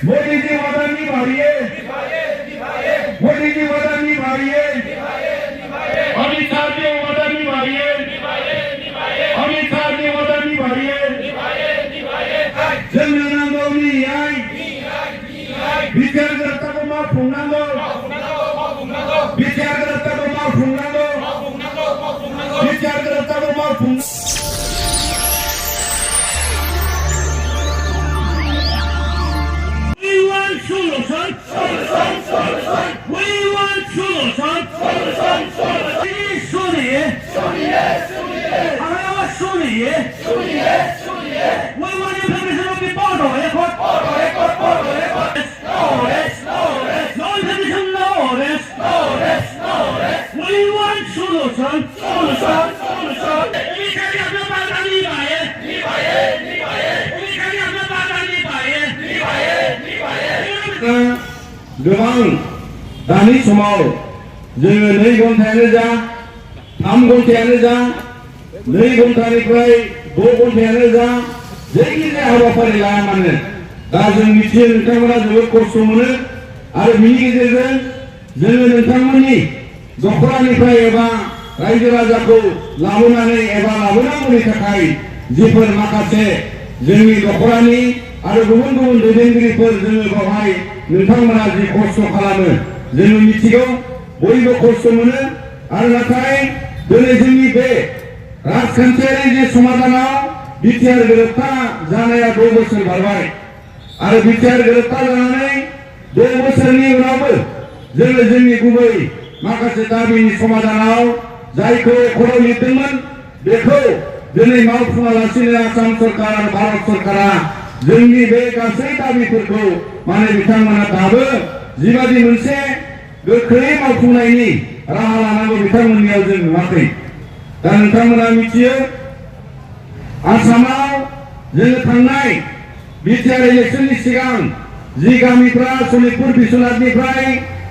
मोदी जी वादा निभाइए, मोदी जी वादा निभाइए, अमित शाह जी वादा निभाइए, अमित शाह जी वादा निभाइए, जोंनो नांगौ न्याय, बिटिआरखौ मावफुंनांगौ, बिटिआरखौ मावफुंनांगौ, बिटिआरखौ मावफुंनांगौ। Solution. We want solution. Suriye. Araba Suriye. We want implementation of the border record. No implementation, no rest. We want solution. गोबां दानि समाव जोङो 2 घन्टायानो जा 3 घन्टायानो जा 2 घन्टानिफ्राय 6 घन्टायानो जा जायखिजाया हाबाफारि लाया मानो दा जों मिथियो नोंथांमोना जोबोद खस्थ' मोनो आरो बिनि गेजेरजों जोङो नोंथांमोननि दखरानिफ्राय एबा रायजो राजाखौ लाबोनानै एबा लाबोनांगौनि थाखाय जिफोर माखासे जोंनि दखरानि आरो गुबुन गुबुन दैदेनगिरिफोर जोङो बेवहाय नोंथांमोना जि खस्थ' खालामो जोङो मिथिगौ बयबो खस्थ' मोनो आरो नाथाय दिनै जोंनि बे राजखान्थियारि जे समाधानाव बिटिआर गोरोबथा जानाया 2 बोसोर बारबाय आरो बिटिआर गोरोबथा जानानै 2 बोसोरनि उनावबो जोङो जोंनि गुबै माखासे दाबिनि समाधानाव जायखौ खराव लिरदोंमोन बेखौ दिनै मावफुङालासिनो आसाम सरकार आरो भारत सरकारा जोंनि बे गासै दाबिफोरखौ माने बिथांमोना दाबो जिबादि मोनसे गोख्रै मावफुंनायनि राहा लानांगौ बिथांमोननियाव जों नुवाखै दा नोंथांमोना मिथियो आसामाव जोङो थांनाय बिटिआर इलेक्शननि सिगां जि गामिफ्रा सनितपुर बिश्वनाथनिफ्राय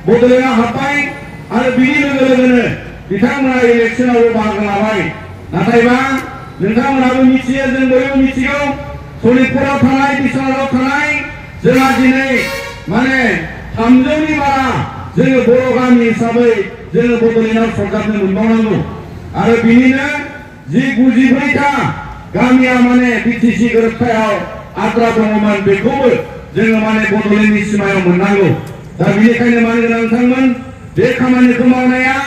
बड'लेण्डआव हाबबाय आरो बिनि लोगो लोगोनो बिथांमोना इलेक्शनाव बाहागो लाबाय नाथायबा नोंथांमोनाबो मिथियो जों बयबो मिथिगौ सनितपुराव थानाय बिश्वनाथाव थानाय जोंहा दिनै माने 300नि बारा जोङो बर' गामि हिसाबै जोङो बड'लेण्डआव सरकारनो मोनबावनांगौ आरो बिनिनो जि 94टा गामिया माने बिटिसि गोरोबथायाव आद्रा दङमोन बेखौबो जोङो माने बड'लेण्डनि सिमायाव मोननांगौ दा बेनिखायनो माने नोंथांमोन बे खामानिखौ मावनाया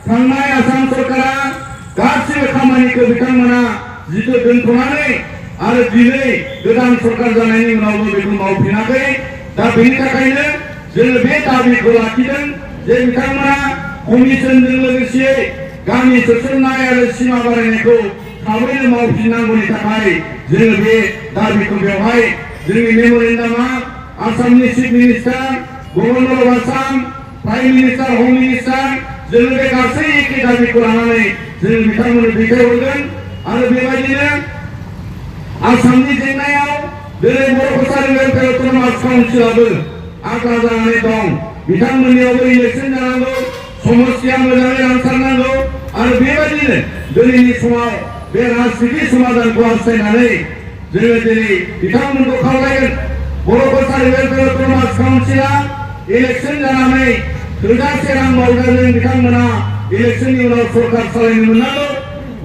थांनाय आसाम सरकारा गासिबो खामानिखौ बिथांमोना जिथु दोनथ'नानै आरो दिनै गोदान सरकार जानायनि उनावबो बेखौ मावफिनाखै दा बेनि थाखायनो जोङो बे दाबिखौ लाखिदों जे बिथांमोना कमिसनजों लोगोसे गामि सोसननाय आरो सिमा बारायनायखौ थाबैनो मावफिननांगौनि थाखाय जोङो बे दाबिखौ बेवहाय जोंनि मेम'रेन्डामा आसामनि chief minister governor of Assam prime minister हम मिनिस्टार जोङो बे गासै एखे दाबिखौ लानानै जोङो बिथांमोननो दैथायहरगोन आरो बेबायदिनो आसामनि जेंनायाव दिनै बर' कसारि वेलफेयार अट'नमास काउन्सिलाबो आद्रा जानानै दं बिथांमोननियावबो इलेक्शन जानांगौ समस्या मोजाङै रानसारनांगौ आरो बेबायदिनो दिनैनि समाव बे राजनिति समाधानखौ हास्थायनानै जोङो दिनै बिथांमोनखौ खावलायगोन बर' कसारि वेलफेयार अट'नमास काउन्सिला इलेक्शन जानानै थोजासे रां बावजाजों बिथांमोना इलेक्शननि उनाव सरकार सालायनो मोननांगौ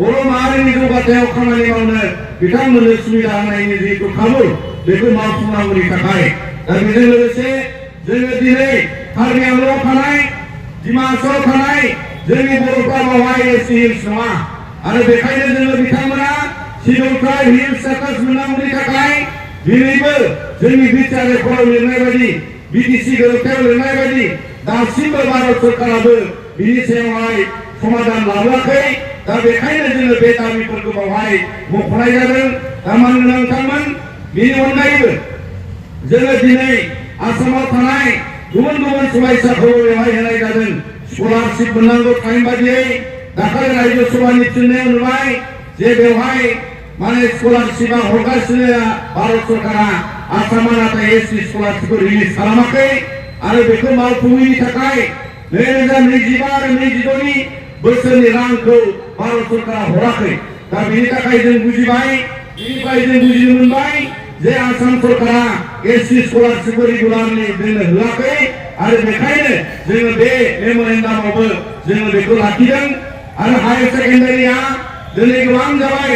बर' माहारिनि जौगाथायाव खामानि मावनो बिथांमोननो सुबिदा होनायनि जिहेतु खाबु बेखौ मावफुंनांगौनि थाखाय दा बेजों लोगोसे जोङो दिनै कार्बि आंलंआव थानाय डिमाहासावआव थानाय जोंनि बर'फ्रा बावहाय एसटि हिल्स नङा आरो बेखायनो जोङो बिथांमोना शिड्युल ट्राइब हिल्स स्टेटास मोननांगौनि थाखाय दिनैबो जोंनि बिटिआर रेकर्डआव लिरनाय बायदि बिटिसि गोरोबथायाव लिरनाय बायदि दासिमबो भारत सरकाराबो बिनि सायावहाय समाधान लाबोआखै दा बेखायनो जोङो बे दाबिफोरखौ बावहाय मख'नाय जादों दा मानोना नोंथांमोन बेनि अनगायैबो जोङो दिनै आसामाव थानाय गुबुन गुबुन फरायसाखौ बेवहाय होनाय जादों स्कलारशिप मोननांगौ टाइम बादियै दाखालि रायजो सभानि थिननायाव नुबाय जे बेवहाय माने स्कलारशिपआ हरगासिनो भारत सरकारा आसामा नाथाय एसटि स्कलारशिपखौ रिलिज खालामाखै आरो बेखौ मावफुङैनि थाखाय 2025 आरो 26नि बोसोरनि रांखौ भारत सरकारा हराखै दा बेनि थाखाय जों बुजिबाय बेनिफ्राय जों बुजिनो मोनबाय जे आसाम सरकारा एससि स्कलारशिपखौ रेगुलारलि जोंनो होआखै आरो बेखायनो जोङो बे मेम'रेन्डामावबो जोङो बेखौ लाखिदों आरो हायार सेकेन्डारिया दिनै गोबां जाबाय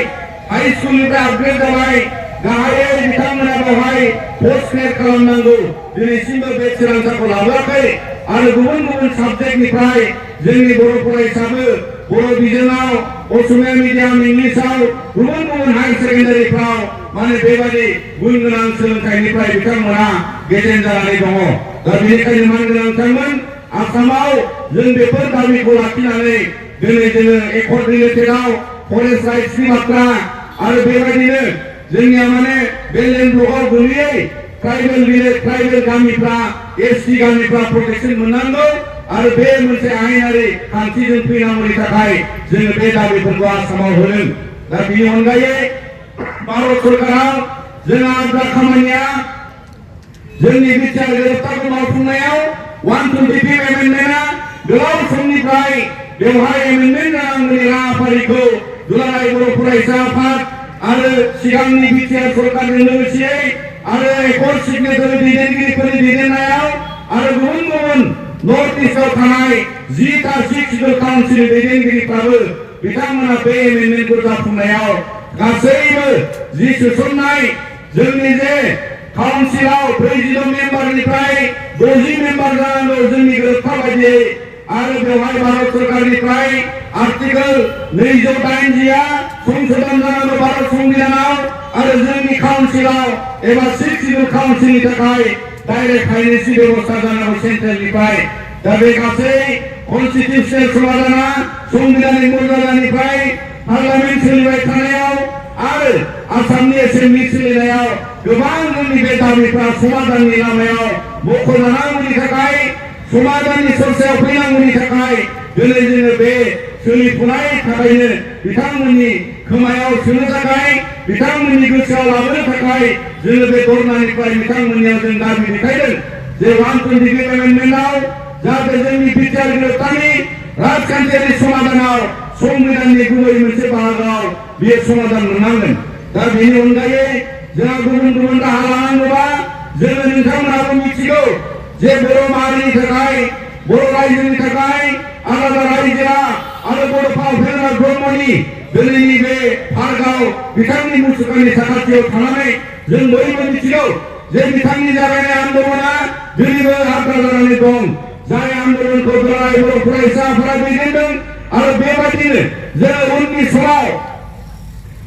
हाई स्कुलनिफ्राय आपग्रेड जाबाय गाहायै बिथांमोना बेवहाय पोस्ट ग्रेड खालामनांगौ दिनैसिमबो बे थिरांथाखौ लाबोआखै आरो गुबुन गुबुन साबजेक्टनिफ्राय जोंनि बर' फरायसाबो बर' बिजोङाव असमिया मिडियाम इंलिसाव गुबुन गुबुन हायार सेकेन्डारिफ्राव माने बेबायदि गुन गोनां सोलोंथाइनिफ्राय बिथांमोना गेजेन जानानै दङ दा बेनिखायनो मानगोनां बिथांमोन आसामाव जों बेफोर दाबिखौ लाखिनानै दिनै जोङो एकर्ड रिलेटेडआव फरेस्ट राइट्सनि बाथ्रा आरो बेबायदिनो जोंनिया माने बे लेन्ड ब्लकआव गोलैयै ट्राइबेल भिलेज ट्राइबेल गामिफ्रा एसटि गामिफ्रा प्रटेक्शन मोननांगौ आरो बे मोनसे आयेनारि खान्थिजों फैनांगौनि थाखाय जोङो बे दाबिफोरखौ आसामाव होदों दा बेनि अनगायै भारत सरकाराव जोंहा आद्रा खामानिया जोंनि बिटिआर गोरोबथाखौ मावफुंनायाव 125 एमेन्डमेन्टआ गोलाव समनिफ्राय बेवहाय एमेन्डमेन्ट जानांगौनि राहाफारिखौ दुलाराय बर' फरायसा आफाद आरो सिगांनि बिटिआर सरकारजों लोगोसेयै आरो एकर्ड सिगनेटारि दैदेनगिरिफोरनि दैदेननायाव आरो गुबुन गुबुन नर्थ इस्टआव थानाय 10टा सिक्स काउन्सिलनि दैदेनगिरिफ्राबो बिथांमोना बे एमेन्डमेन्टखौ जाफुंनायाव गासैबो जि सोसननाय जोंनि जे काउन्सिलाव 40 मेम्बारनिफ्राय 60 मेम्बार जानांगौ जोंनि गोरोबथा बायदियै आरो बेवहाय भारत सरकारनिफ्राय आर्टिकल 280आ संशोधन जानांगौ भारत संबिधानाव आरो जोंनि काउन्सिलाव एबा सिक्स काउन्सिलनि थाखाय डाइरेक्ट फाइनेन्सनि बेबस्था जानांगौ सेन्ट्रेलनिफ्राय दा बे गासै कन्स्टिटिउसनेल समाधाना संबिधानिक मर्यादानिफ्राय पार्लामेन्ट सोलिबाय थानायाव आरो आसामनि एसेम्बलि सोलिनायाव गोबां जोंनि बे दाबिफ्रा समाधाननि लामायाव मख'जानांगौनि थाखाय समाधाननि चर्चायाव फैनांगौनि थाखाय दिनै जोङो बे सोलिफुनाय थाखायनो बिथांमोननि खोमायाव सोनो थाखाय बिथांमोननि गोसोआव लाबोनो थाखाय जोङो बे धरनानिफ्राय बिथांमोननियाव जों दाबि देखायदों जे 125 एमेन्डमेन्टआव जाहाथे जोंनि बिटिआर गोरोबथानि राजखान्थियारि समाधानाव संबिधाननि गुबै मोनसे बाहागोआव बेयो समाधान मोननांगोन दा बेनि अनगायै जोंहा गुबुन गुबुन राहा लानांगौबा जोङो नोंथांमोनाबो मिथिगौ जे बर' माहारिनि थाखाय बर' रायजोनि थाखाय आलादा रायजोआ आरो बड'फा उपेन्द्र ब्रह्मनि दिनैनि बे पार्कआव बिथांनि मुसुखानि साखाथियाव थानानै जों बयबो मिथिगौ जे बिथांनि जागायनाय आन्दलना दिनैबो आद्रा जानानै दं जाय आन्दलनखौ दुलाराय बर' फरायसाफोरा दैदेनदों आरो बेबायदिनो जों उननि समाव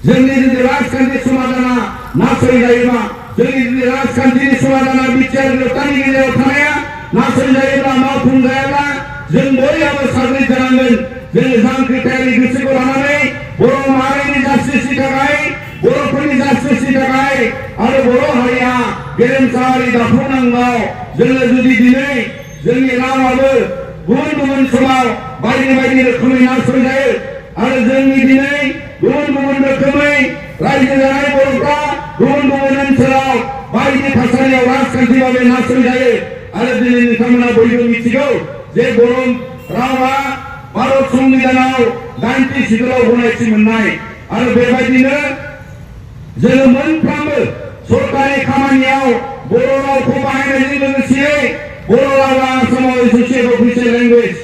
जोंनि जुदि राजखान्थि समाधाना नासयजायोबा जोंनि जुदि राजखान्थिनि समाधाना बिटिआर गोरोबथानि गेजेराव थानाया नासयजायोब्ला मावफुंजायाब्ला जों बयहाबो साग्रिद जानांगोन जों जांख्रिथायारि गोसोखौ लानानै बर' माहारिनि जास्टिसनि थाखाय बर'फोरनि जास्टिसनि थाखाय आरो बर' हारिया गेरेमसा हारि दाफुंनांगौ जोङो जुदि दिनै जोंनि रावाबो गुबुन गुबुन समाव बायदि बायदि रोखोमै नासयजायो आरो जोंनि दिनै गुबुन गुबुन रोखोमै रायजो जानाय बर'फ्रा गुबुन गुबुन ओनसोलाव बायदि थासारियाव राजखान्थि भाबै नासयजायो आरो दिनै नोंथांमोना बयबो मिथिगौ जे बर' रावा भारत संबिधानाव 87 आव गनायथि मोननाय आरो बेबायदिनो जोङो मोनफ्रोमबो सरकारि खामानियाव बर' रावखौ बाहायनायजों लोगोसे बर' रावा आसामाव एसोसिएटेड अफिसियेल लेंगुवेज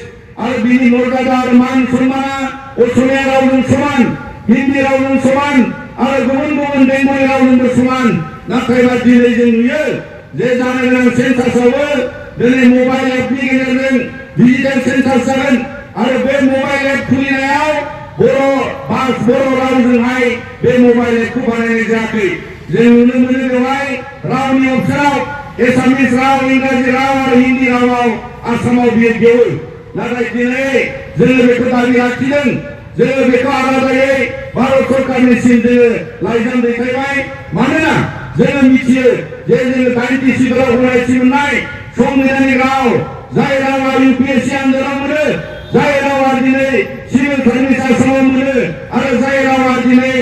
आरो बिनि मर्यादा आरो मान सन्माना असमिया रावजों समान हिन्दी रावजों समान आरो गुबुन गुबुन बेंगलि रावजोंबो समान नाथायबा दिनै जों नुयो जे जानो गोनां सेन्सासआवबो दिनै मबाइल एपनि गेजेरजों डिजिटेल सेन्सास जागोन आरो बे मबाइल एप खुलिनायाव बर' रावजोंहाय बे मबाइल एपखौ बानायनाय जायाखै जों नुनो मोनो बेवहाय रावनि अप्सनाव एसामिस राव इंराजि राव आरो हिन्दी रावाव आसामाव बियो गेवो नाथाय दिनै जोङो बेखौ दाबि लाखिदों जोङो बेखौ आलादायै भारत सरकारनिसिम जोङो लाइजाम दैथायबाय मानोना जोङो मिथियो जे जोङो 87 आव गनायथि मोननाय संबिधानिक राव जाय रावा UPSC आनजादाव मोनो जाय रावा दिनै सिभिल सार्भिस आसामाव मोनो आरो जाय रावा दिनै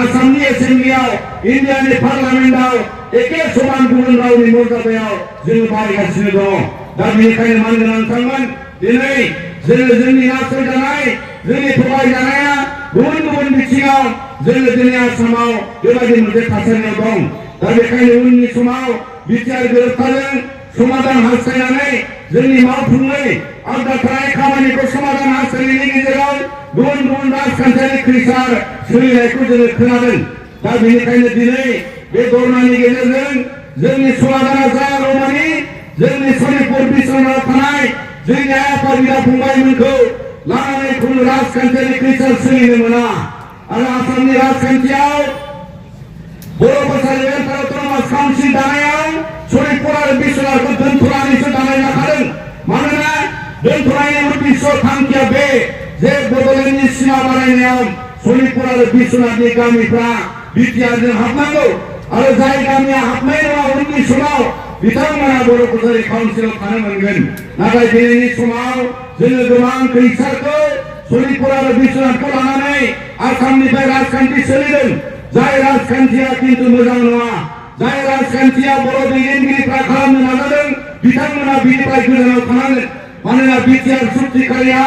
आसामनि एसेम्बलियाव इन्डियानि पार्लामेन्टआव एखे समान गुबुन रावनि मर्यादायाव जोङो बाहायगासिनो दङ दा बेनिखायनो मानगोनां नोंथांमोन दिनै जोङो जोंनि नासयजानाय जोंनि थगायजानाया गुबुन गुबुन बिथिङाव जोङो दिनै आसामाव बेबायदि मोनसे थासारियाव दं दा बेखायनो उननि समाव बिटिआर गोरोबथाजों समाधान हास्थायनानै जोंनि मावफुंनाय आद्रा थानाय खामानिखौ समाधान हास्थायनायनि गेजेराव गुबुन गुबुन राजखान्थियारि खैसार सोलिनायखौ जोङो खोनादों। दा बेनिखायनो दिनै बे धरनानि गेजेरजों जोंनि समाधाना जायागौमानि जोंनि सनितपुर बिसनायाव थानाय जोंनि आइ आफा बिदा फंबायमोनखौ लानानै खुनु राजखान्थियारि खैसार सोलिनो मोना आरो आसामनि राजखान्थियाव बर' भाषानि अट'नमास काउन्सिल दानायाव सनितपुर आरो बिसनाखौ दोनथ'नानैसो दानाय जाखादों। मानोना दोनथ'नायनि उद्देश्य थांखिया बे जे बड'लेण्डनि सिमा बारायनायाव सनितपुर आरो बिसनाथनि गामिफ्रा बिटिआरजों हाबनांगौ आरो जाय गामिया हाबनाय नङा उननि समाव बिथांमोना बर' कसारि काउन्सिलाव थानो मोनगोन। नाथाय दिनैनि समाव जोङो गोबां खैसारखौ सनितपुर आरो बिसनाथखौ लानानै आसामनिफ्राय राजखान्थि सोलिदों। जाय राजखान्थिया खिन्थु मोजां नङा, जाय राजखान्थिया बर' दैदेनगिरिफ्रा खालामनो नाजादों बिथांमोना बिनिफ्राय गोजानाव थानांगोन। मानोना बिटिआर सुक्तिखारिया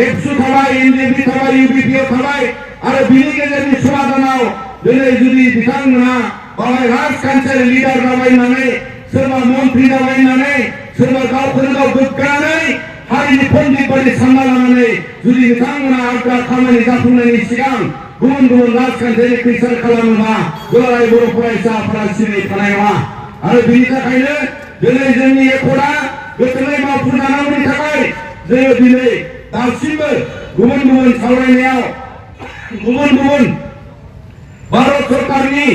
एबसु थाबाय, एनडिएफबि थाबाय, इउबिपिअ थाबाय आरो बिनि गेजेरनि समाधानाव दिनै जुदि बिथांमोना बाहाय राजखान्थियारि लिडार जाबाय होननानै सोरबा मन्त्रि जाबाय होननानै सोरबा गावखौनो गाव गोग्गानानै हारिनि पण्डित बायदि सानना लानानै जुदि बिथांमोना आद्रा खामानि जाफुंनायनि सिगां गुबुन गुबुन राजखान्थियारि खैसार खालामोबा दुलाराय बर' फरायसा आफादा सिरि थानाय नङा। आरो बिनि थाखायनो दिनै जोंनि एकर्डआ गोख्रोङै मावफुंजानांगौनि थाखाय जोङो दिनै दासिमबो गुबुन गुबुन सावरायनायाव गुबुन गुबुन भारत सरकारनि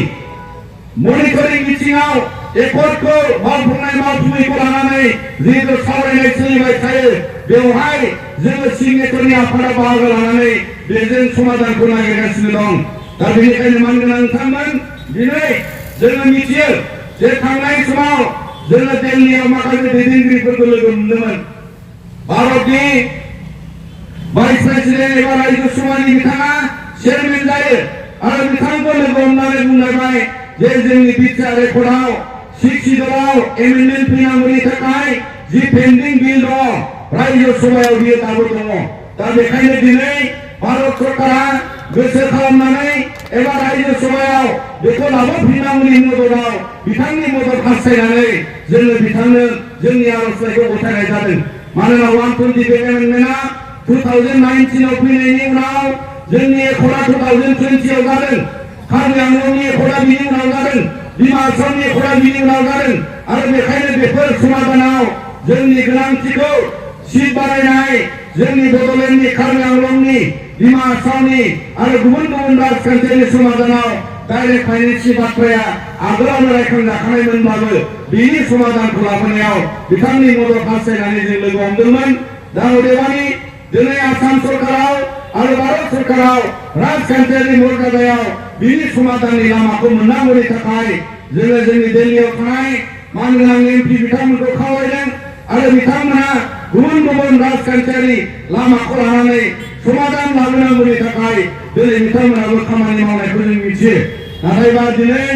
मनिटरिं बिथिङाव एकर्डखौ मावफुंनाय मावफुङैखौ लानानै जिहेतु सावरायनाय सोलिबाय थायो बेवहाय जोङो सिगनेचरनि आफादा बाहागो लानानै बेजों समाधानखौ नागिरगासिनो दं। दा बेनिखायनो मानगोनां नोंथांमोन दिनै जोङो मिथियो जे थांनाय समाव जोङो दिल्लीयाव माखासे दैदेनगिरिफोरखौ लोगो मोनदोंमोन। भारतनि भाइस प्रेसिडेन्ट एबा रायजो सभानि बिथाङा चेयारमेन जायो आरो बिथांखौ लोगो हमनानै बुंलायबाय जे जोंनि बिटिआर एकर्डआव 6 सिडुलाव एमेन्डमेन्ट फैनांगौनि थाखाय जि पेन्डिं बिल दङ रायजो सभायाव बियो दाबो दङ। दा बेखायनो दिनै भारत सरकारा गोसो खालामनानै एबा रायजो सभायाव बेखौ लाबोफिननांगौनि मददाव बिथांनि मदद हास्थायनानै जोङो बिथांनो जोंनि आर'जलाइखौ गथायनाय जादों। मानोना 125 एमेन्डमेन्टआ 2019आव फैनायनि उनाव जोंनि एकर्डआ 2020आव जादों, कार्बि आंलंनि एकर्डआ बिनि उनाव जादों, डिमा हासावनि एकर्डआ बिनि उनाव जादों आरो बेखायनो बेफोर समाधानाव जोंनि गोनांथिखौ सिट बारायनाय जोंनि बड'लेण्डनि कार्बि आंलंनि डिमा हासावनि आरो गुबुन गुबुन राजखान्थियारि समाधानाव डाइरेक्ट फाइनेन्सनि बाथ्राया आगोलावनो रायखांजाखानायमोनब्लाबो बिनि समाधानखौ लाबोनायाव बिथांनि मदद हास्थायनानै जों लोगो हमदोंमोन। दा अदेबानि दिनै आसाम सरकाराव आरो भारत सरकाराव राजखान्थियारि मर्यादायाव बिनि समाधाननि लामाखौ मोननांगौनि थाखाय जोङो जोंनि दिल्लीयाव थानाय मानगोनां एमपि बिथांमोनखौ खावलायदों आरो बिथांमोना गुबुन गुबुन राजखान्थियारि लामाखौ लानानै समाधान लाबोनांगौनि थाखाय दिनै बिथांमोनाबो खामानि मावनायखौ जों मिथियो। नाथायबा दिनै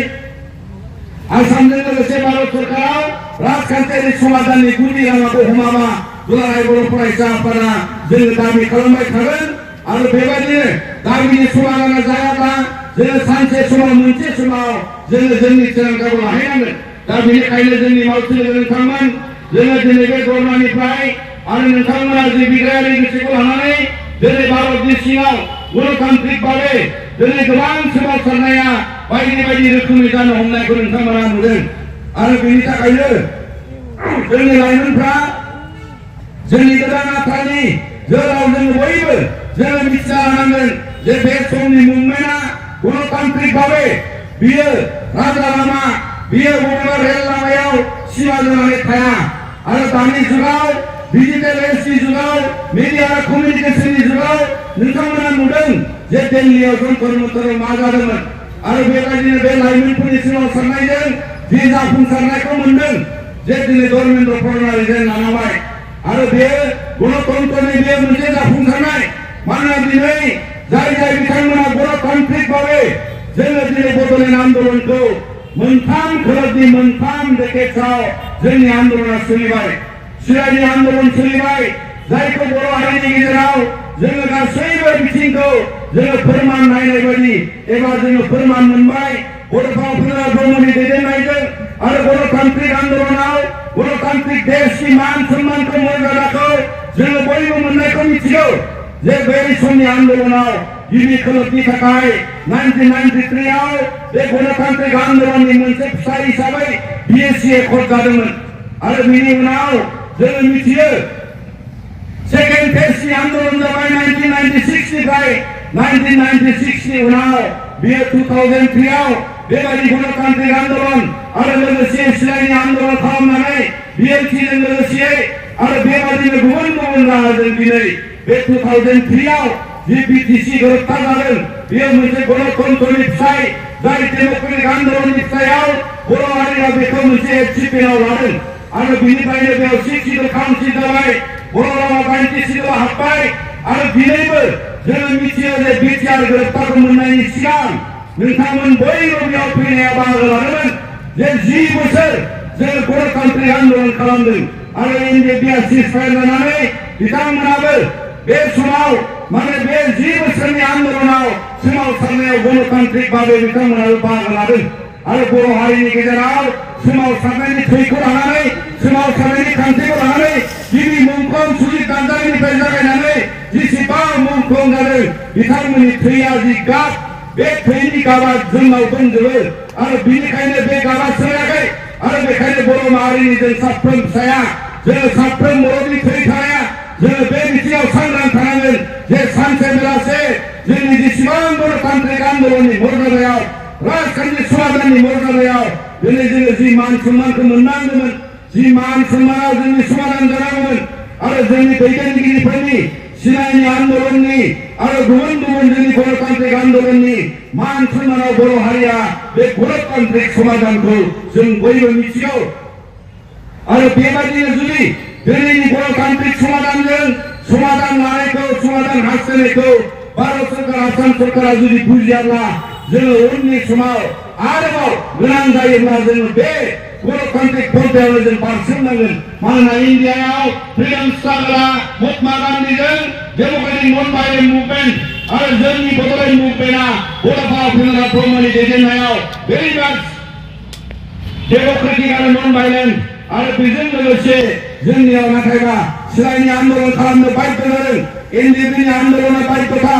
आसामजों लोगोसे भारत सरकाराव राजखान्थियारि समाधाननि गुदि लामाखौ हमाबा दुलाराय बर' फरायसा आफादा जोङो दाबि खालामबाय थागोन आरो बेबायदिनो दाबिनि समाधाना जायाब्ला जोङो सानसे समाव मोनसे समाव जोङो जोंनि थिरांथाखौ लाहैनांगोन। दा बेनिखायनो जोंनि मावथि लोगो नोंथांमोन जोङो दिनै बे धरनानिफ्राय आरो नोंथांमोना जि बिग्रायारि गोसोखौ लानानै दिनै भारतनि सिङाव गणतान्त्रिक भाबै दिनै गोबां सोमावसारनाया बायदि बायदि रोखोमनि जानो हमनायखौ नोंथांमोना नुदों आरो बेनि थाखायनो जोंनि लाइमोनफ्रा जोंनि गोदान आथालनि जेराव जों बयबो जोङो मिथिना लानांगोन जे बे समनि मुभमेन्टआ गणतान्त्रिक भाबै बियो राजा लामा बियो बबेबा रेल लामायाव सिमा जानानै थाया आरो दानि जुगाव डिजिटेल एजनि जुगाव मिडिया आरो कमिउनिकेशननि जुगाव नोंथांमोना नुदों जे दिल्लीयाव जन्तर मन्तराव मा जादोंमोन आरो बेबायदिनो बे लाइमोनफोरनि सोमावसारनायजों जि जाफुंसारनायखौ मोनदों जे दिनै धर्मेन्द्र प्रधाना रिजाइन लानांबाय आरो बे गणतन्त्रनि बे मोनसे जाफुंसारनाय। मानोना दिनै जाय जाय बिथांमोना गणतान्त्रिक भाबै जोङो दिनै बड'लेण्ड आन्दलनखौ मोनथाम खोलोबनि मोनथाम डेकेड्सआव जोंनि आन्दलना सोलिबाय, सिरानि आन्दलन सोलिबाय जायखौ बर' हारिनि गेजेराव जोङो गासैबो बिथिंखौ जोङो फोरमान नायनाय बायदि एबा जोङो फोरमान मोनबाय बड'फा उपेन्द्र ब्रह्मनि दैदेननायजों आरो गणतान्त्रिक आन्दलनाव गणतान्त्रिक देशनि मान सन्मानखौ मर्यादाखौ जोङो बयबो मोननायखौ मिथिगौ जे बै समनि आन्दलनाव गिबि खोलोबनि थाखाय 1993 आव बे गणतान्त्रिक आन्दलननि मोनसे फिथाइ हिसाबै बिएसि एकर्ड जादोंमोन आरो बिनि उनाव जोङो मिथियो सेकेन्ड फेजनि आन्दलन जाबाय 1996 निफ्राय 1996 नि उनाव बियो 2003 आव बेबायदि गणतान्त्रिक आन्दलन आरो लोगोसे सिलाइनि आन्दलन खालामनानै बिएलटिजों लोगोसे आरो बेबायदिनो गुबुन गुबुन राहाजों दिनै बे 2003 आव जि बिटिसि गोरोबथा जादों बेयो मोनसे गणतन्त्रनि फिथाइ जाय डेम'क्रेटिक आन्दलननि फिथाइयाव बर' हारिया बेखौ मोनसे एचिभमेन्टआव लादों आरो बिनिफ्रायनो बेयाव 6 सिडुल काउन्सिल जाबाय बर' रावा 90 सिडुलाव हाबबाय आरो दिनैबो जोङो मिथियो जे बिटिआर गोरोबथाखौ मोननायनि सिगां नोंथांमोन बयबो बेयाव फैनाया बाहागो लादोंमोन जे 10 बोसोर जोङो गणतान्त्रिक आन्दलन खालामदों आरो एनडिएफबिआ सिजफायार जानानै बिथांमोनाबो बे समाव माने बे 10 बोसोरनि आन्दलनाव सोमावसारनायाव गणतान्त्रिक भाबै बिथांमोनाबो बाहागो लादों आरो बर' हारिनि गेजेराव सोमावसारनायनि थैखौ लानानै सोमावसारनायनि खान्थिखौ लानानै गिबि मुंख्लं सुजित नार्जारिनिफ्राय जागायनानै जेसेबां मुंख्लं जादों बिथांमोननि थैया जि गाब बे थैनि गाबा जोंनाव दंजोबो आरो बिनिखायनो बे गाबा सोलायाखै आरो बेखायनो बर' माहारिनि जों साफ्रोम फिसाया जोङो साफ्रोम बर'नि थै थानाया जोङो बे बिथिङाव सांग्रां थानांगोन जे सानसे बेलासे जोंनि जेसेबां गणतान्त्रिक आन्दलननि मर्यादायाव राजखान्थि समाधाननि मर्यादायाव दिनै जोङो जि मान सन्मानखौ मोननांगौमोन जि मान सन्मानाव जोंनि समाधान जानांगौमोन आरो जोंनि दैदेनगिरिफोरनि सिनायनि आन्दलननि आरो गुबुन गुबुन जोंनि गणतान्त्रिक आन्दलननि मान सन्मानाव बर' हारिया बे गणतान्त्रिक समाधानखौ जों बयबो मिथिगौ आरो बेबायदिनो जुदि दिनैनि गणतान्त्रिक समाधानजों समाधान लानायखौ समाधान हास्थायनायखौ भारत सरकार आसाम सरकारा जुदि बुजियाब्ला जोङो उननि समाव आरोबाव गोनां जायोब्ला जोङो बे गणतान्त्रिक पन्थायावनो जों बारसोमनांगोन मानोना इन्डियायाव फ्रिडम स्ट्रागलआ महात्मा गान्धीजों डेम'क्रेटिक नन भायलेन्ट मुभमेन्ट आरो जोंनि बड'लेण्ड मुभमेन्टआ बड'फा उपेन्द्र ब्रह्मनि दैदेननायाव भेरि माच डेम'क्रेटिक आरो नन भायलेन्ट आरो बेजों लोगोसे जोंनियाव नाथायबा सिलाइनि आन्दलन खालामनो बाध्य जादों एनडिएफबिनि आन्दलना बाध्यता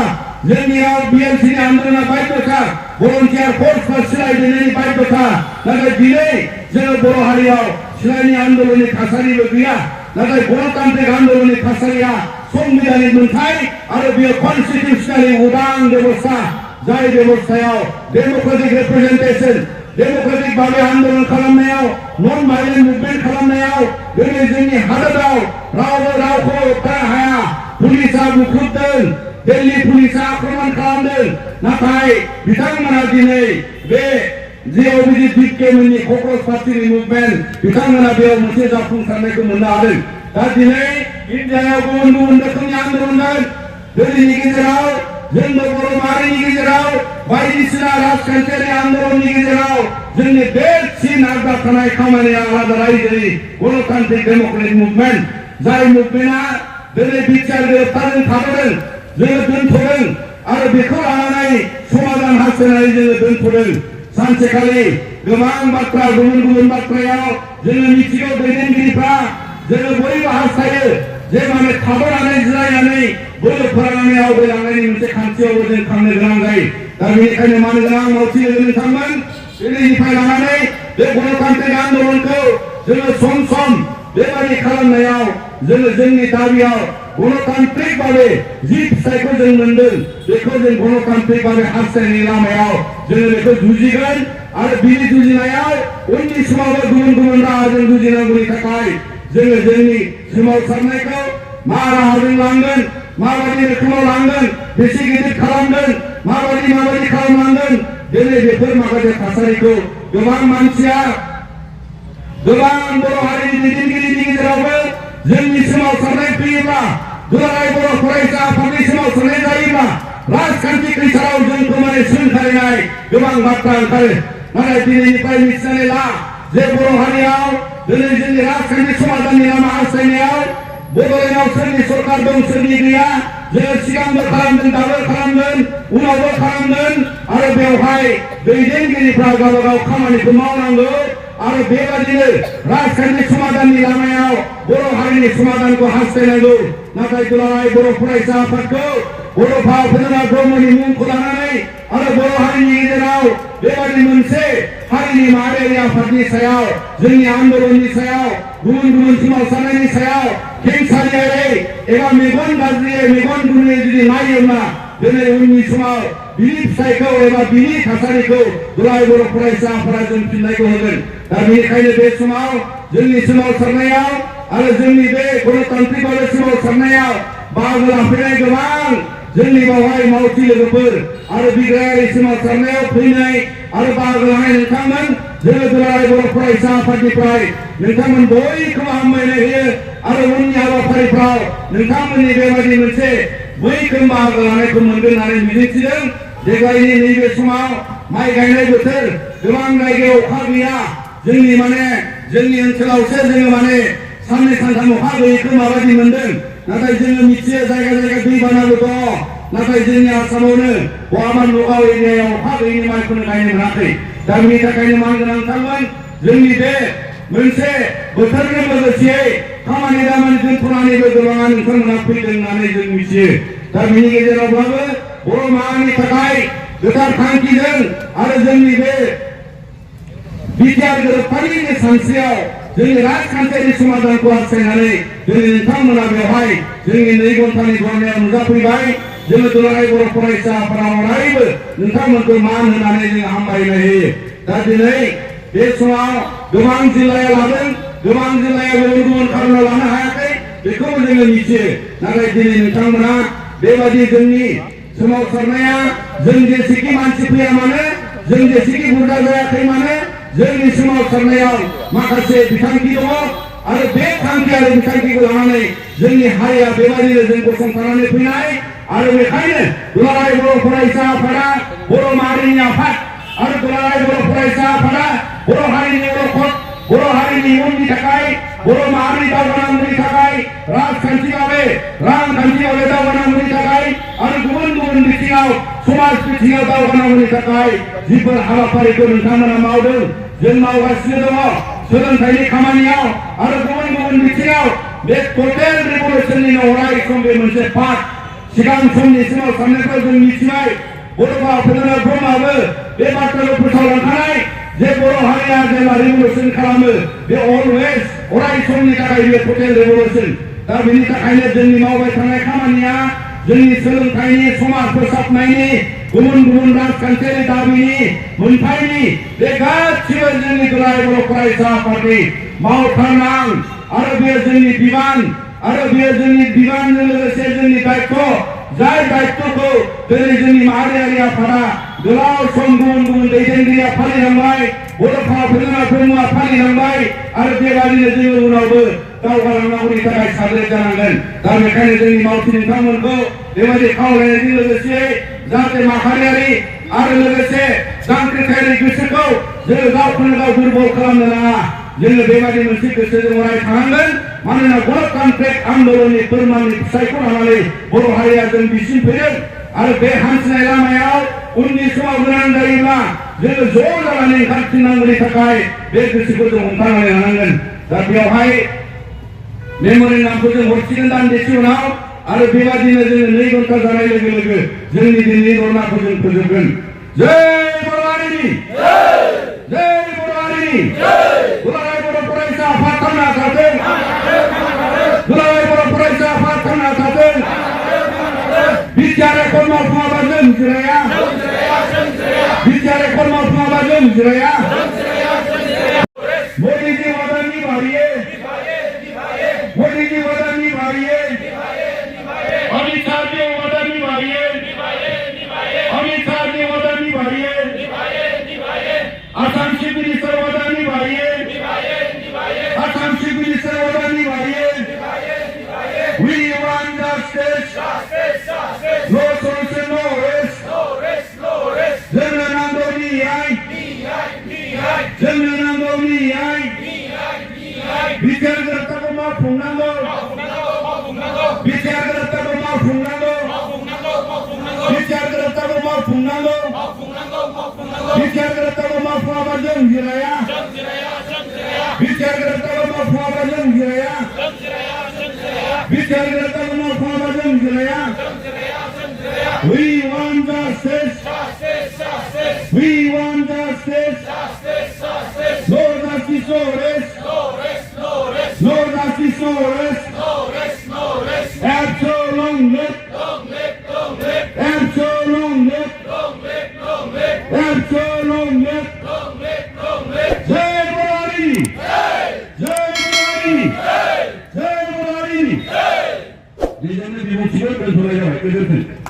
जोंनियाव बिएलटिनि आन्दलना बाध्यता भलन्टियार फर्सफोर सिलाइ दैनायनि बाध्यता नाथाय दिनै जोङो बर' हारियाव सिलाइनि आन्दलननि थासारिबो गैया नाथाय गणतान्त्रिक आन्दलननि थासारिया संबिधानिक मोनथाय आरो बेयो कनस्टिटिउसनालि उदां बेबस्था जाय बेबस्थायाव डेम'क्रेटिक रिप्रेजेन्टेसन डेम'क्रेटिक भाबै आन्दलन खालामनायाव नन भायलेन्ट मुभमेन्ट खालामनायाव दिनै जोंनि हादोराव रावबो रावखौ होबथानो हाया पुलिसा बुख्रुबदों दिल्ली पुलिसा आक्रमण खालामदों नाथाय बिथांमोना दिनै बे जे अभिजित दिपकेमोननि क'क्राझ पार्टिनि मुभमेन्ट बिथांमोना बेयाव मोनसे जाफुंसारनायखौ मोननो हादों दा दिनै इन्डियायाव गुबुन गुबुन रोखोमनि आन्दलन जागोन दिल्लीनि गेजेराव जोंनि बर' माहारिनि गेजेराव बायदिसिना राजखान्थियारि आन्दलननि गेजेराव जोंनि देरसिन आद्रा थानाय खामानिया आलादा रायजोनि गणतान्त्रिक डेम'क्रेटिक मुभमेन्ट जाय मुभमेन्टआ दिनै बिटिआर गोरोबथाजों थाबोदों जोङो दोनथ'दों आरो बेखौ लानानै समाधान हास्थायनानै जोङो दोनथ'दों सानसेखालि गोबां बाथ्रा गुबुन गुबुन बाथ्रायाव जोङो मिथिगौ दैदेनगिरिफ्रा जोङो बयबो हास्थायो जे माने थाबोनानै जिरायनानै बोलो फोराननानै आवगायलांनायनि मोनसे खान्थियावबो जों थांनो गोनां जायो दा बेनिखायनो मानो गोनां मावथि लोगो नोंथांमोन दिनैनिफ्राय लानानै बे गणतान्त्रिक आन्दलनखौ जोङो सम सम बेबायदि खालामनायाव जोङो जोंनि दाबियाव गणतान्त्रिक भाबै जि फिथाइखौ जों मोनदों बेखौ जों गणतान्त्रिक भाबै हास्थायनायनि लामायाव जोङो बेखौ जुजिगोन आरो बिनि जुजिनायाव उननि समावबो गुबुन गुबुन राहाजों जुजिनांगौनि थाखाय जोङो जोंनि सोमावसारनायखौ मा राहाजों लांगोन माबायदि रोखोमाव लांगोन बेसे गिदिर खालामगोन माबायदि खालामलांगोन दिनै बेफोर माखासे थासारिखौ गोबां मानसिया गोबां बर' हारिनि दैदेनगिरिनि गेजेरावबो जोंनि सोमावसारनाय फैयोब्ला दुलाराय बर' फरायसा आफादनि सोमावसारनाय जायोब्ला राजखान्थि खैसाराव जोंखौ माने सोंखारिनाय गोबां बाथ्रा ओंखारो नाथाय दिनैनिफ्राय मिथिनानै ला जे बर' हारियाव दिनै जोंनि राजखान्थि समाधाननि लामा हास्थायनायाव बड'लेण्डआव सोरनि सरकार दं सोरनि गैया जोङो सिगांबो खालामदों दाबो खालामगोन उनावबो खालामगोन आरो बेवहाय दैदेनगिरिफ्रा गावबा गाव खामानिखौ मावनांगौ आरो बेबादिनो राजखान्थि समाधाननि लामायाव बर' हारिनि समाधानखौ हास्थायनांगौ नाथाय दुलाराय बर' फरायसा आफादखौ बड'फा उपेन्द्रनाथ ब्रह्मनि मुंखौ लानानै आरो बर' हारिनि गेजेराव बेबादि मोनसे हारिनि माहारियारि आफादनि सायाव जोंनि आन्दोलननि सायाव गुबुन गुबुन सोमावसारनायनि सायाव खेंसालियायै एबा मेगन गाज्रियै मेगन गुरै जुदि नायोब्ला दिनै उननि समाव बिनि फिथाइखौ एबा बिनि थासारिखौ दुलाराय बर' फरायसा आफादा जों फिननायखौ होगोन दा बेनिखायनो बे समाव जोंनि सोमावसारनायाव आरो जोंनि बे गणतान्त्रिक भाबै सोमावसारनायाव बाहागो लाफैनाय गोबां जोंनि बावहाय मावथि लोगोफोर आरो बिग्रायारि सोमावसारनायाव फैनाय आरो बाहागो लानाय नोंथांमोन जोङो दुलाराय बर' फरायसा आफादनिफ्राय नोंथांमोन बयखौबो हामलायनाय होयो आरो उननि हाबाफारिफ्राव नोंथांमोननि बेबायदि मोनसे मैखोम बाहागो लानायखौ मोनगोन होननानै मिजिंथिदों देग्लायनि नैबे समाव माइ गायनाय बोथोर गोबां जायगायाव अखा गैया जोंनि ओनसोलावसो जोङो साननै सानथाम अखा गैयैखौ माबायदि मोनदों नाथाय जोङो मिथियो जायगा जायगा दैबानाबो दङ नाथाय जोंनि आसामावनो बहाबा नगाव एरियायाव अखा गैयैनि माइखौनो गायनो मोनाखै दा बेनि थाखायनो मान गोनांथारमोन जोंनि बे मोनसे बोथोरजों लोगोसे खामानि दामानि दोनथ'नानैबो गोबाङा नोंथांमोना फैदों होननानै जों मिथियो दा बेनि गेजेरावब्लाबो बर' माहारिनि थाखाय गोथार थांखिजों आरो जोंनि बे बिटिआर गोरोबथानि सानस्रियाव जोंनि राजखान्थियारि समाधानखौ हास्थायनानै दिनै नोंथांमोना बेवहाय जोंनि 2 घन्टानि धरनायाव नुजाफैबाय जोङो दुलाराय बर' फरायसा आफादा अरायबो नोंथांमोनखौ मान होनानै जोङो हामलायनाय होयो दा दिनै बे समाव गोबां जिल्लाया लादों गोबां जिल्लाया गुबुन गुबुन खारनाव लानो हायाखै बेखौबो जोङो मिथियो नाथाय दिनै नोंथांमोना बेबादि जोंनि सोमावसारनाया जों जेसेखि मानसि फैया मानो जों जेसेखि बुरजा जायाखै मानो जोंनि सोमावसारनायाव माखासे बिथांखि दङ आरो बे थांखि आरो बिथांखिखौ लानानै जोंनि हारिया बेबादिनो जों गसंथानानै फैनाय आरो बेखायनो दुलाराय बर' फरायसा आफादा बर' माहारिनि आफाद आरो दुलाराय बर' फरायसा आफादा बर' हारिनि अलखद बर' हारिनि इयुननि थाखाय बर' माहारिनि दावगानांगौनि थाखाय राजखान्थि भाबै दावगानांगौनि थाखाय आरो गुबुन गुबुन बिथिङाव समाज बिथिङाव दावगानांगौनि थाखाय जिफोर हाबाफारिखौ नोंथांमोना मावदों जों मावगासिनो दङ सोलोंथाइनि खामानियाव आरो गुबुन गुबुन बिथिङाव बे टटेल रिभलिउसननिनो अराय सम बे मोनसे पार्ट सिगां समनि सोमावसारनायखौ जों मिथिबाय बड'फा उपेन्द्रनाथ ब्रह्मआबो बे बाथ्राखौ फोसावलांखानाय जे बर' हारिया जेब्ला रिभलिउसन खालामो बे अलवेज अराय समनि थाखाय बे टटेल रिभलिउसन दा बेनि थाखायनो जोंनि मावबाय थानाय खामानिया जोंनि सोलोंथाइनि समाज फोसाबनायनि गुबुन गुबुन राजखान्थियारि दाबिनि मोनथायनि बे गासिबो जोंनि दुलाराय बर' फरायसा आफादनि मावथारनां आरो बेयो जोंनि बिबान आरो बेयो जोंनि बिबानजों लोगोसे जोंनि दायित्व जाय दायित्वखौ दिनै जोंनि माहारियारि आफादा गोलाव सम गुबुन गुबुन दैदेनगिरिया फालिलांबाय बड'फा उपेन्द्रनाथ ब्रह्मआ फालिलांबाय आरो बेबादिनो जोङो उनावबो दावगालांनांगौनि थाखाय साग्रिद जानांगोन दा बेखायनो जोंनि मावथि नोंथांमोनखौ बेबायदि खावलायनायजों लोगोसे जाहाथे माहारियारि आरो लोगोसे जांख्रिथायारि गोसोखौ जोङो गावखौनो गाव दुर्बल खालामनो नाङा जोङो बेबायदि मोनसे गोसोजों अराय थानांगोन मानोना गणतान्त्रिक आन्दोलननि फोरमाननि फिथाइखौ लानानै बर' हारिया जों बिसिम फैदों आरो बे हान्थिनाय लामायाव उननि समाव गोनां जायोब्ला जोङो ज' जानानै ओंखारफिननांगौनि थाखाय बे गोसोखौ जों हमथानानै लानांगोन दा बेवहाय मेम'रेन्डामखौ जों हरसिगोन दान्दिसे उनाव आरो बेबादिनो जोङो 2 घन्टा जानाय लोगो लोगो जोंनि दिनैनि धरनाखौ जों फोजोबगोन जय बर' हारिनि जय बर' हारिनि दुलाराय बर' फरायसा आफाद थांना थाथों दुलाराय बर' फरायसा आफाद थांना थाथों बिटिआर रेकर्ड मावफुङाबा जों जिराया बिटिआर रेकर्ड मावफुङाबा जों जिराया मोदी जी वतन निभाइए मोदी जी वतन निभाइए अमित शाह जी वतन निभाइए अमित शाह जी वतन निभाइए असम चीफ मिनिस्टर वतन निभाइए असम चीफ मिनिस्टर वतन निभाइए We want justice. No solution, no rest. जोंनो नांगौ न्याय जोंनो नांगौ न्याय बिटिआर गोरोबथाखौ मावफुंनांगौ बिटिआर गोरोबथाखौ मावफुंनांगौ मावफुंनांगौ बिटिआर मावफुङाबा जों जिराया बिटिआर मावफुङाबा जों जिराया बिटिआर मावफुङाबा जों Jiraiya We want justice. We want justice. No justice, no rest. No justice, no rest. Absolutely. Absolutely. Absolutely. Jai Murari. Jai Murari. Jai Murari. Di sana dimuncul bersuara Jawa.